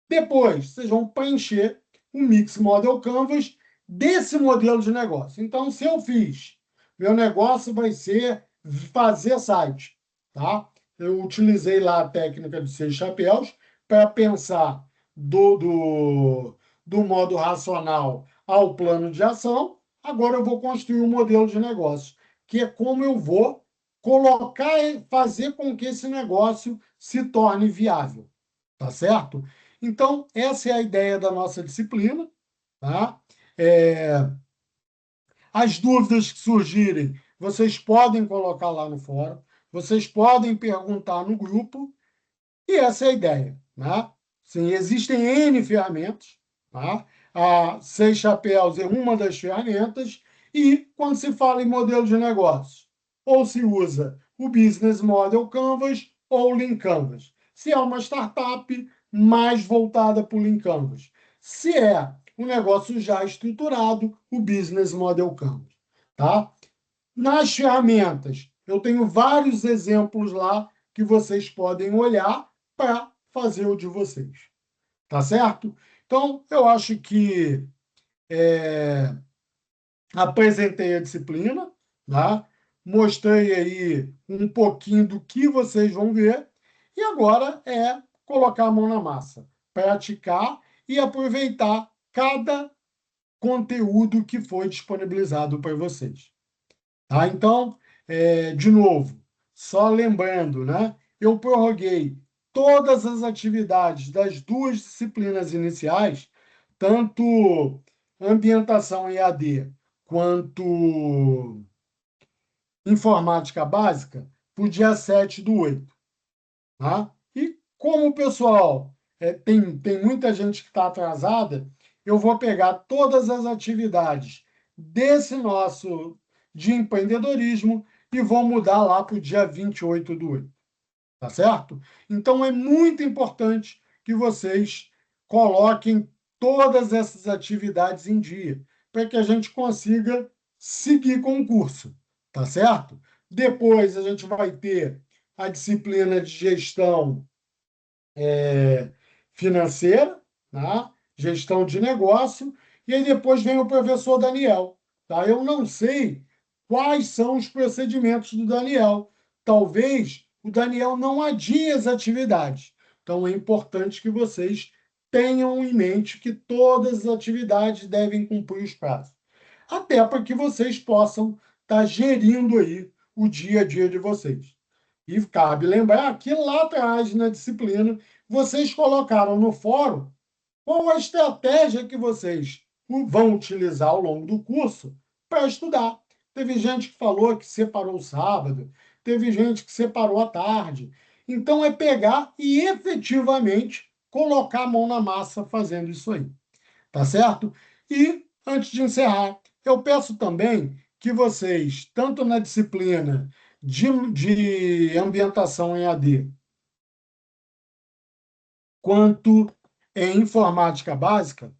Depois, vocês vão preencher um Mix Model Canvas desse modelo de negócio. Então, se eu fiz, meu negócio vai ser fazer site, tá? Eu utilizei lá a técnica de 6 chapéus para pensar do modo racional ao plano de ação. Agora eu vou construir um modelo de negócio, que é como eu vou colocar e fazer com que esse negócio se torne viável, tá certo? Então, essa é a ideia da nossa disciplina, tá? As dúvidas que surgirem, vocês podem colocar lá no fórum, vocês podem perguntar no grupo, e essa é a ideia, né? Sim, existem N ferramentas, tá? A 6 Chapéus é uma das ferramentas, e quando se fala em modelo de negócio, ou se usa o Business Model Canvas ou o Lean Canvas. Se é uma startup, mais voltada para o Lean Canvas. Se é um negócio já estruturado, o Business Model Canvas, tá? Nas ferramentas, eu tenho vários exemplos lá que vocês podem olhar para fazer o de vocês. Tá certo? Então, eu acho que apresentei a disciplina, tá? Mostrei aí um pouquinho do que vocês vão ver, e agora é colocar a mão na massa, praticar e aproveitar cada conteúdo que foi disponibilizado para vocês. Tá? Então, de novo, só lembrando, né? Eu prorroguei todas as atividades das 2 disciplinas iniciais, tanto ambientação em AD quanto informática básica, para o dia 7/8. Tá? E como o pessoal tem muita gente que está atrasada, eu vou pegar todas as atividades desse nosso de empreendedorismo e vou mudar lá para o dia 28/8. Tá certo? Então é muito importante que vocês coloquem todas essas atividades em dia, para que a gente consiga seguir com o curso. Tá certo? Depois a gente vai ter a disciplina de gestão financeira, tá? Gestão de negócio, e aí depois vem o professor Daniel. Tá? Eu não sei quais são os procedimentos do Daniel. Talvez o Daniel não adie as atividades. Então é importante que vocês tenham em mente que todas as atividades devem cumprir os prazos. Até para que vocês possam estar gerindo aí o dia a dia de vocês. E cabe lembrar que lá atrás, na disciplina, vocês colocaram no fórum qual a estratégia que vocês vão utilizar ao longo do curso para estudar. Teve gente que falou que separou o sábado, teve gente que separou a tarde. Então, é pegar e efetivamente colocar a mão na massa fazendo isso aí. Tá certo? E, antes de encerrar, eu peço também que vocês, tanto na disciplina de ambientação em AD, quanto em informática básica,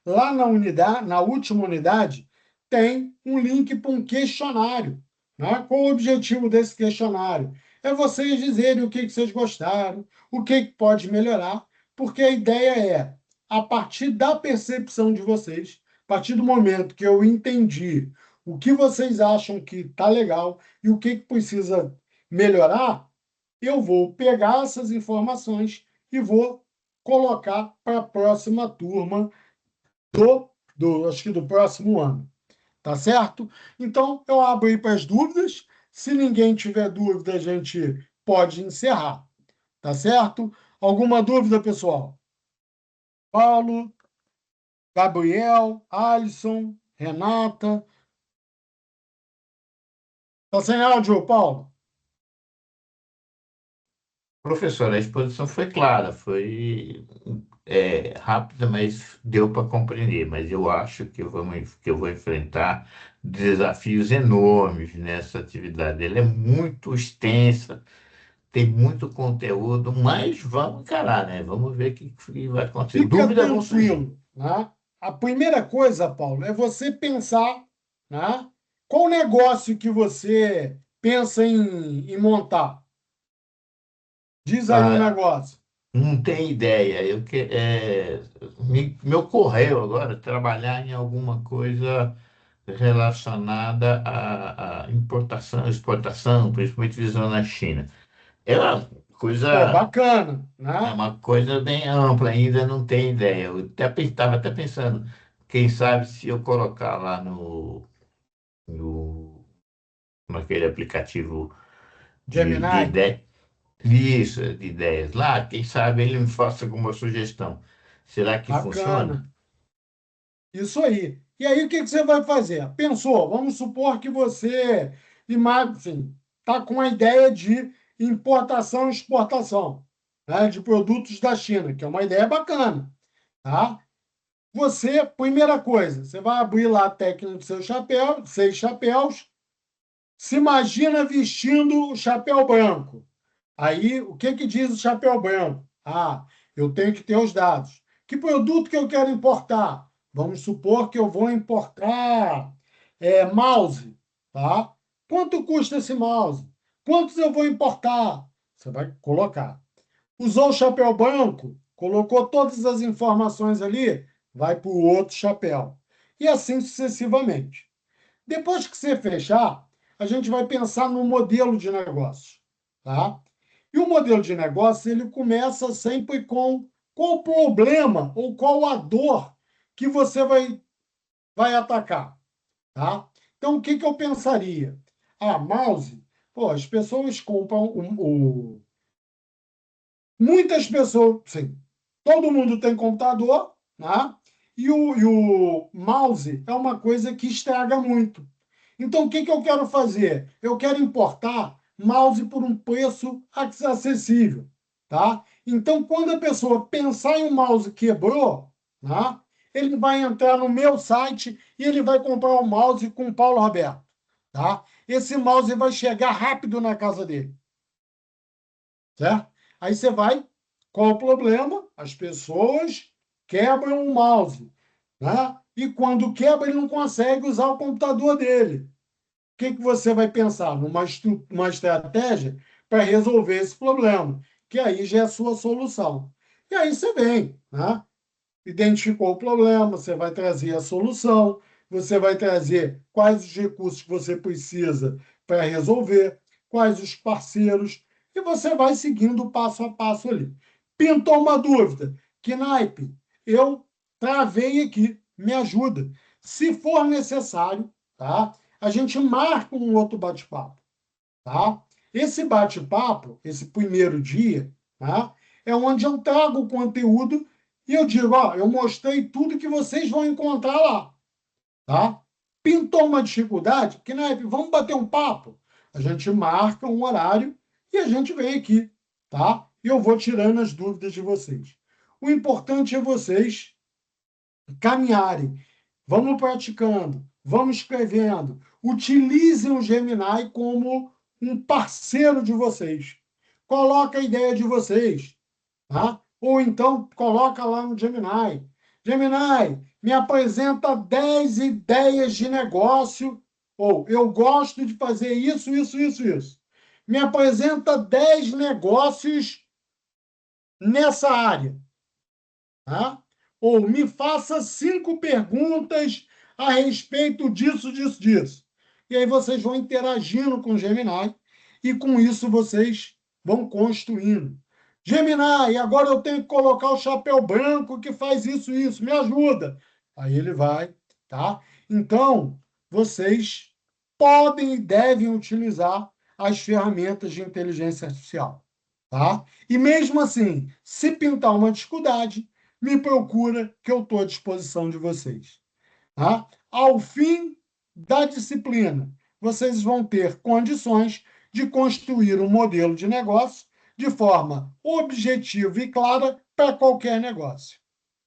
lá na unidade, na última unidade, tem um link para um questionário. Né? Qual o objetivo desse questionário? É vocês dizerem o que vocês gostaram, o que pode melhorar, porque a ideia é, a partir da percepção de vocês, a partir do momento que eu entendi o que vocês acham que está legal e o que precisa melhorar, eu vou pegar essas informações e vou colocar para a próxima turma acho que do próximo ano. Tá certo? Então, eu abro aí para as dúvidas. Se ninguém tiver dúvida, a gente pode encerrar. Tá certo? Alguma dúvida, pessoal? Paulo, Gabriel, Alisson, Renata. Tá sem áudio, Paulo? Professor, a exposição foi clara, foi rápida, mas deu para compreender. Mas eu acho que eu vou enfrentar desafios enormes nessa atividade. Ela é muito extensa, tem muito conteúdo, mas vamos encarar, né? Vamos ver o que vai acontecer. Fica Dúvidas vão surgir. tranquilo, né? A primeira coisa, Paulo, é você pensar, né? Qual negócio que você pensa em montar? Diz aí um Ah, negócio. não tem ideia. Me ocorreu agora trabalhar em alguma coisa relacionada à importação, exportação, principalmente visando a China. É uma Pô, coisa, bacana, é né? uma coisa bem ampla, ainda não tem ideia. Eu estava até pensando, quem sabe se eu colocar lá no, naquele aplicativo de Gemini, ideia, isso, de ideias lá, quem sabe ele me faça alguma sugestão. Será que funciona? bacana. Isso aí. E aí, o que que você vai fazer? Pensou, vamos supor que você, assim, está com a ideia de importação e exportação, né, de produtos da China, que é uma ideia bacana, tá? Você, primeira coisa, você vai abrir lá a técnica do seu chapéu, 6 chapéus, se imagina vestindo o chapéu branco. Aí, o que que diz o chapéu branco? Ah, eu tenho que ter os dados. Que produto que eu quero importar? Vamos supor que eu vou importar mouse, tá? Quanto custa esse mouse? Quantos eu vou importar? Você vai colocar. Usou o chapéu branco, colocou todas as informações ali, vai para o outro chapéu. E assim sucessivamente. Depois que você fechar, a gente vai pensar no modelo de negócio, tá? E o modelo de negócio, ele começa sempre com qual o problema ou qual a dor que você vai atacar, tá? Então, o que que eu pensaria? Ah, mouse, pô, as pessoas compram muitas pessoas, sim, todo mundo tem computador, né? E o mouse é uma coisa que estraga muito. Então, o que que eu quero fazer? Eu quero importar mouse por um preço acessível, tá? Então, quando a pessoa pensar em um mouse quebrou, né, ele vai entrar no meu site e ele vai comprar um mouse com o Paulo Roberto, tá? Esse mouse vai chegar rápido na casa dele, certo? Aí você vai, qual o problema? As pessoas quebram o mouse, né? E quando quebra, ele não consegue usar o computador dele. O que que você vai pensar? Uma estratégia para resolver esse problema, que aí já é a sua solução. E aí você vem, né? Identificou o problema, você vai trazer a solução, você vai trazer quais os recursos que você precisa para resolver, quais os parceiros, e você vai seguindo passo a passo ali. Pintou uma dúvida? Que naipe? Eu travei aqui, me ajuda. Se for necessário, tá? A gente marca um outro bate-papo, tá? Esse bate-papo, esse primeiro dia, tá? É onde eu trago o conteúdo e eu digo, ó, eu mostrei tudo que vocês vão encontrar lá, tá? Pintou uma dificuldade, que naipe, vamos bater um papo. A gente marca um horário e a gente vem aqui, tá? E eu vou tirando as dúvidas de vocês. O importante é vocês caminharem. Vamos praticando, vamos escrevendo. Utilizem o Gemini como um parceiro de vocês. Coloca a ideia de vocês, tá? Ou então coloca lá no Gemini. Gemini, me apresenta 10 ideias de negócio, ou eu gosto de fazer isso, isso, isso, isso. Me apresenta 10 negócios nessa área. Tá? Ou me faça 5 perguntas a respeito disso, disso, disso. E aí vocês vão interagindo com o Gemini e com isso vocês vão construindo. Gemini, agora eu tenho que colocar o chapéu branco que faz isso, me ajuda. Aí ele vai, tá? Então, vocês podem e devem utilizar as ferramentas de inteligência artificial, tá? E mesmo assim, se pintar uma dificuldade, me procura que eu estou à disposição de vocês, tá? Ao fim da disciplina, vocês vão ter condições de construir um modelo de negócio de forma objetiva e clara para qualquer negócio,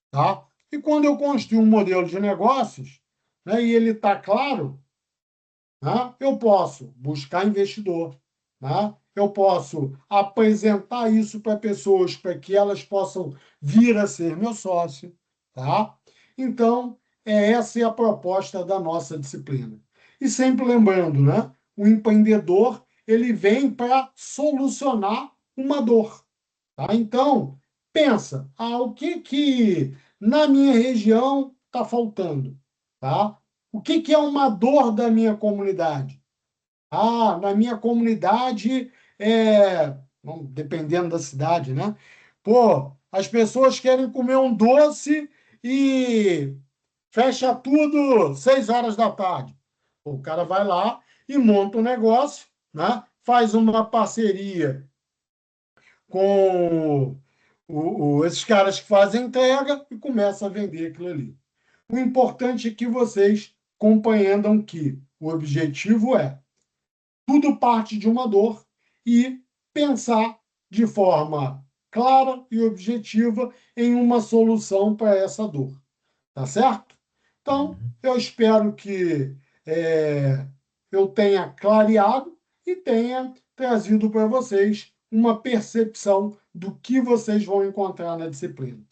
tá? E quando eu construo um modelo de negócios, né, e ele está claro, né, eu posso buscar investidor, né? Eu posso apresentar isso para pessoas para que elas possam vir a ser meu sócio, tá? Então, essa é a proposta da nossa disciplina. E sempre lembrando, né? O empreendedor, ele vem para solucionar uma dor, tá? Então, pensa, o que na minha região está faltando, tá? O que é uma dor da minha comunidade? Na minha comunidade, bom, dependendo da cidade, né? Pô, as pessoas querem comer um doce e fecha tudo 6 horas da tarde. O cara vai lá e monta um negócio, né? Faz uma parceria com esses caras que fazem entrega e começa a vender aquilo ali. O importante é que vocês compreendam que o objetivo é tudo parte de uma dor e pensar de forma clara e objetiva em uma solução para essa dor. Tá certo? Então, Uhum. eu espero que eu tenha clareado e tenha trazido para vocês uma percepção do que vocês vão encontrar na disciplina.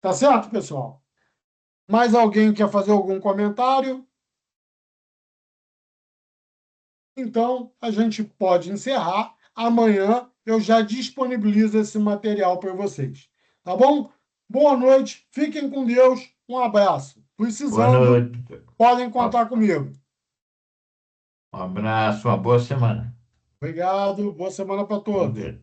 Tá certo, pessoal? Mais alguém quer fazer algum comentário? Então, a gente pode encerrar. Amanhã eu já disponibilizo esse material para vocês. Tá bom? Boa noite, fiquem com Deus. Um abraço. Boa Precisando, noite. podem contar comigo. Um abraço, uma boa semana. Obrigado. Boa semana para Vamos todos. ver.